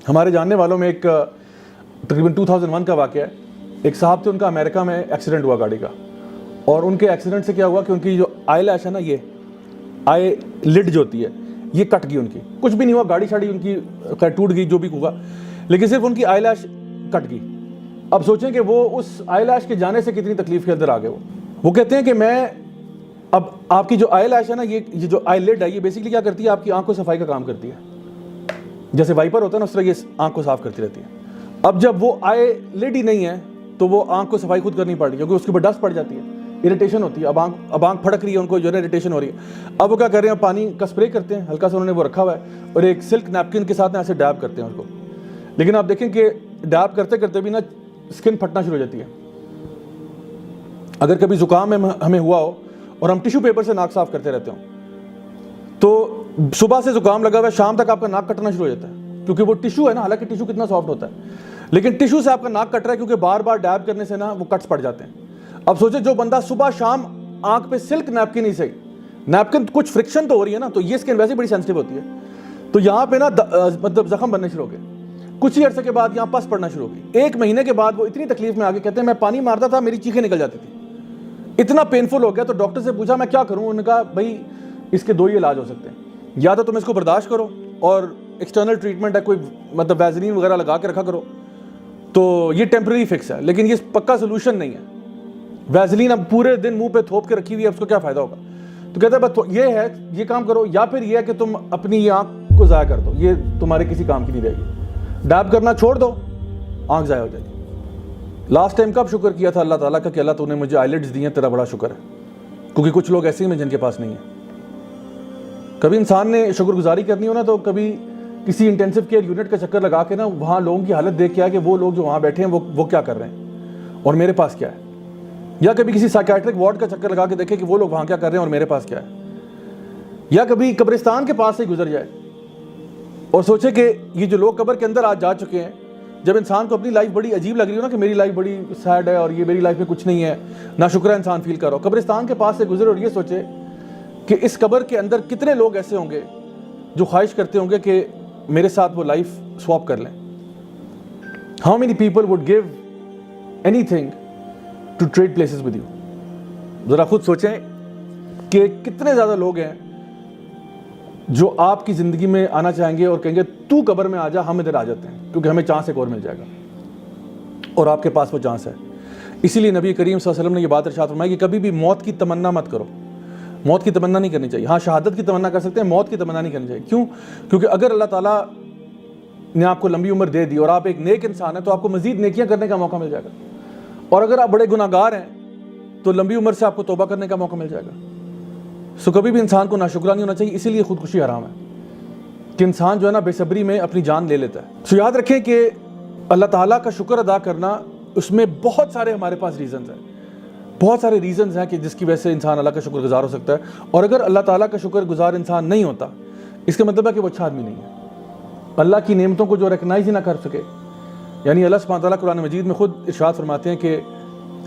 ہمارے جاننے والوں میں ایک تقریباً 2001 کا واقعہ ہے. ایک صاحب تھے, ان کا امریکہ میں ایکسیڈنٹ ہوا گاڑی کا, اور ان کے ایکسیڈنٹ سے کیا ہوا کہ ان کی جو آئی لیش ہے نا, یہ آئی لڈ جو ہوتی ہے, یہ کٹ گئی. ان کی کچھ بھی نہیں ہوا, گاڑی شاڑی ان کی ٹوٹ گئی, جو بھی ہوا, لیکن صرف ان کی آئی لیش کٹ گئی. اب سوچیں کہ وہ اس آئی لیش کے جانے سے کتنی تکلیف کے اندر آ گئے. وہ کہتے ہیں کہ میں اب آپ کی جو آئی لیش ہے نا, یہ جو آئی لڈ ہے, یہ بیسکلی کیا کرتی ہے, آپ کی آنکھ کو صفائی کا کام کرتی ہے. جیسے وائپر ہوتا ہے نا, اس طرح یہ آنکھ کو صاف کرتی رہتی ہے. اب جب وہ آئی لڈ ہی نہیں ہے تو وہ آنکھ کو صفائی خود کرنی پڑ رہی ہے, کیونکہ اس کے اوپر ڈسٹ پڑ جاتی ہے, اریٹیشن ہوتی ہے. اب آنکھ پھڑک رہی ہے, ان کو جو ہے اریٹیشن ہو رہی ہے. اب وہ کیا کر رہے ہیں, پانی کا اسپرے کرتے ہیں, ہلکا سا انہوں نے وہ رکھا ہوا ہے, اور ایک سلک نیپکن کے ساتھ ایسے ڈیب کرتے ہیں اس کو. لیکن آپ دیکھیں کہ ڈیب کرتے کرتے بھی نا اسکن پھٹنا شروع ہو جاتی ہے. اگر کبھی زکام ہمیں ہوا ہو اور ہم ٹیشو پیپر سے ناک صاف کرتے رہتے ہوں, تو صبح سے زکام لگا ہوا ہے, شام تک آپ کا ناک کٹنا شروع ہو جاتا ہے, کیونکہ وہ ٹیشو ہے نا, حالانکہ ٹیشو کتنا سافٹ ہوتا ہے, لیکن ٹیشو سے آپ کا ناک کٹ رہا ہے کیونکہ بار بار ڈیب کرنے سے نا وہ کٹس پڑ جاتے ہیں. اب سوچیں جو بندہ صبح شام آنکھ پہ سلک نیپکن ہی صحیح, نیپکن کچھ فرکشن تو ہو رہی ہے نا, تو یہ اسکن ویسے بڑی سینسٹیو ہوتی ہے, تو یہاں پہ نا مطلب زخم بننے شروع ہو گئے. کچھ ہی عرصے کے بعد یہاں پس پڑنا شروع ہو گئی. 1 مہینے کے بعد وہ اتنی تکلیف میں آ گئے, کہتے ہیں میں پانی مارتا تھا, میری چیخیں نکل جاتی تھی, اتنا پینفل ہو گیا. تو ڈاکٹر سے پوچھا میں کیا کروں, انہوں نے کہا بھائی اس کے 2 ہی علاج ہو سکتے ہیں, یا تو تم اس کو برداشت کرو اور ایکسٹرنل ٹریٹمنٹ ہے, کوئی مطلب ویزلین وغیرہ لگا کے رکھا کرو, تو یہ ٹیمپرری فکس ہے, لیکن یہ پکا سولوشن نہیں ہے. ویزلین اب پورے دن منہ پہ تھوپ کے رکھی ہوئی ہے, اس کو کیا فائدہ ہوگا. تو کہتا ہے بس یہ ہے, یہ کام کرو, یا پھر یہ ہے کہ تم اپنی یہ آنکھ کو ضائع کر دو, یہ تمہارے کسی کام کی نہیں رہے گی, ڈیب کرنا چھوڑ دو, آنکھ ضائع ہو جائے گی. لاسٹ ٹائم کب شکر کیا تھا اللہ تعالیٰ کا کہ اللہ تو نے مجھے آئی لڈز دی ہیں, تیرا بڑا شکر ہے, کیونکہ کچھ لوگ ایسے ہی ہیں جن کے پاس نہیں ہے. کبھی انسان نے شکر گزاری کرنی ہو نا, تو کبھی کسی انٹینسو کیئر یونٹ کا چکر لگا کے نا وہاں لوگوں کی حالت دیکھ کے آئے کہ وہ لوگ جو وہاں بیٹھے ہیں وہ کیا کر رہے ہیں اور میرے پاس کیا ہے. یا کبھی کسی سائیکیٹرک وارڈ کا چکر لگا کے دیکھے کہ وہ لوگ وہاں کیا کر رہے ہیں اور میرے پاس کیا ہے. یا کبھی قبرستان کے پاس سے گزر جائے اور سوچے کہ یہ جو لوگ قبر کے اندر آج جا چکے ہیں, جب انسان کو اپنی لائف بڑی عجیب لگ رہی ہو نا کہ میری لائف بڑی سیڈ ہے اور یہ میری لائف میں کچھ نہیں ہے, ناشکرہ انسان فیل کر رہا ہو, قبرستان کے پاس سے گزرے اور یہ سوچے کہ اس قبر کے اندر کتنے لوگ ایسے ہوں گے جو خواہش کرتے ہوں گے کہ میرے ساتھ وہ لائف سواپ کر لیں. How many people would give any thing to trade places with you. ذرا خود سوچیں کہ کتنے زیادہ لوگ ہیں جو آپ کی زندگی میں آنا چاہیں گے اور کہیں گے تو قبر میں آ جا, ہم ادھر آ جاتے ہیں کیونکہ ہمیں چانس ایک اور مل جائے گا, اور آپ کے پاس وہ چانس ہے. اسی لیے نبی کریم صلی اللہ علیہ وسلم نے یہ بات ارشاد فرمائی کہ کبھی بھی موت کی تمنا مت کرو, موت کی تمنا نہیں کرنی چاہیے. ہاں شہادت کی تمنا کر سکتے ہیں, موت کی تمنا نہیں کرنی چاہیے. کیوں؟ کیونکہ اگر اللہ تعالیٰ نے آپ کو لمبی عمر دے دی اور آپ ایک نیک انسان ہیں تو آپ کو مزید نیکیاں کرنے کا موقع مل جائے گا, اور اگر آپ بڑے گناہ گار ہیں تو لمبی عمر سے آپ کو توبہ کرنے کا موقع مل جائے گا. سو کبھی بھی انسان کو ناشکرا نہیں ہونا چاہیے. اسی لیے خودکشی حرام ہے کہ انسان جو ہے نا بے صبری میں اپنی جان لے لیتا ہے. سو یاد رکھیں کہ اللہ تعالیٰ کا شکر ادا کرنا, اس میں بہت سارے ہمارے پاس ریزنز ہیں, بہت سارے ریزنز ہیں کہ جس کی وجہ سے انسان اللہ کا شکر گزار ہو سکتا ہے. اور اگر اللہ تعالیٰ کا شکر گزار انسان نہیں ہوتا, اس کا مطلب ہے کہ وہ اچھا آدمی نہیں ہے. اللہ کی نعمتوں کو جو ریکگنائز ہی نہ کر سکے, یعنی اللہ سبحانہ تعالیٰ قرآن مجید میں خود ارشاد فرماتے ہیں کہ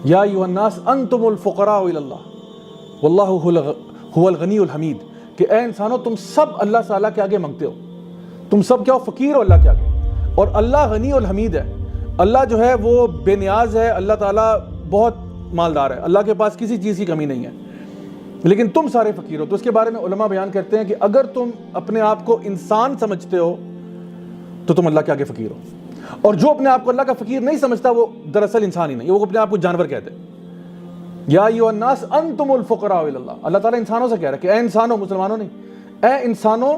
یا ایھا الناس انتم الفقراء الی اللہ واللہ هو الغنی الحمید, کہ اے انسانوں تم سب اللہ تعالیٰ کے آگے مانگتے ہو, تم سب کیا ہو, فقیر ہو اللہ کے آگے, اور اللہ غنی الحمید ہے. اللہ جو ہے وہ بے نیاز ہے, اللہ تعالیٰ بہت مالدار ہے, اللہ کے پاس کسی چیز کی کمی نہیں ہے, لیکن تم سارے فقیر ہو. تو اس کے بارے میں علماء بیان کرتے ہیں کہ اگر تم اپنے آپ کو انسان سمجھتے ہو تو تم اللہ کے آگے فقیر ہو, اور جو اپنے آپ کو اللہ کا فقیر نہیں سمجھتا وہ دراصل انسان ہی نہیں, وہ اپنے آپ کو جانور کہتے ہیں. یا ایھا الناس انتم الفقراء الی اللہ, اللہ تعالیٰ انسانوں سے کہہ رہا ہے کہ اے انسانوں, مسلمانوں نہیں, اے انسانوں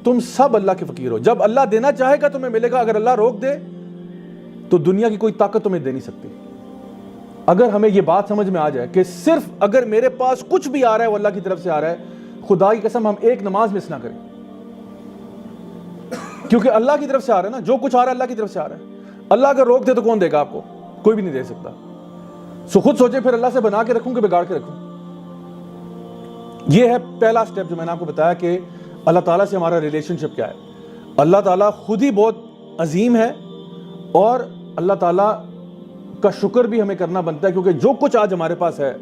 تم سب اللہ کے فقیر ہو. جب اللہ دینا چاہے گا تمہیں ملے گا, اگر اللہ روک دے تو دنیا کی کوئی طاقت تمہیں دے نہیں سکتی. اگر ہمیں یہ بات سمجھ میں آ جائے کہ صرف اگر میرے پاس کچھ بھی آ رہا ہے وہ اللہ کی طرف سے آ رہا ہے, خدا کی قسم ہم ایک نماز مس نہ کریں, کیونکہ اللہ کی طرف سے آ رہا ہے نا, جو کچھ آ رہا ہے اللہ کی طرف سے آ رہا ہے. اللہ اگر روک دے تو کون دے گا آپ کو؟ کوئی بھی نہیں دے سکتا. سو خود سوچیں پھر اللہ سے بنا کے رکھوں کہ بگاڑ کے رکھوں. یہ ہے پہلا سٹیپ جو میں نے آپ کو بتایا کہ اللہ تعالیٰ سے ہمارا ریلیشن شپ کیا ہے. اللہ تعالیٰ خود ہی بہت عظیم ہے, اور اللہ تعالیٰ کا شکر بھی ہمیں کرنا بنتا ہے, کیونکہ جو کچھ آج ہمارے پاس ہے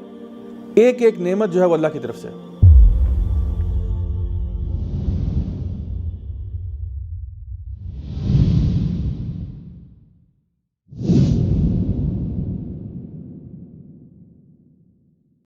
ایک ایک نعمت جو ہے وہ اللہ کی طرف سے ہے.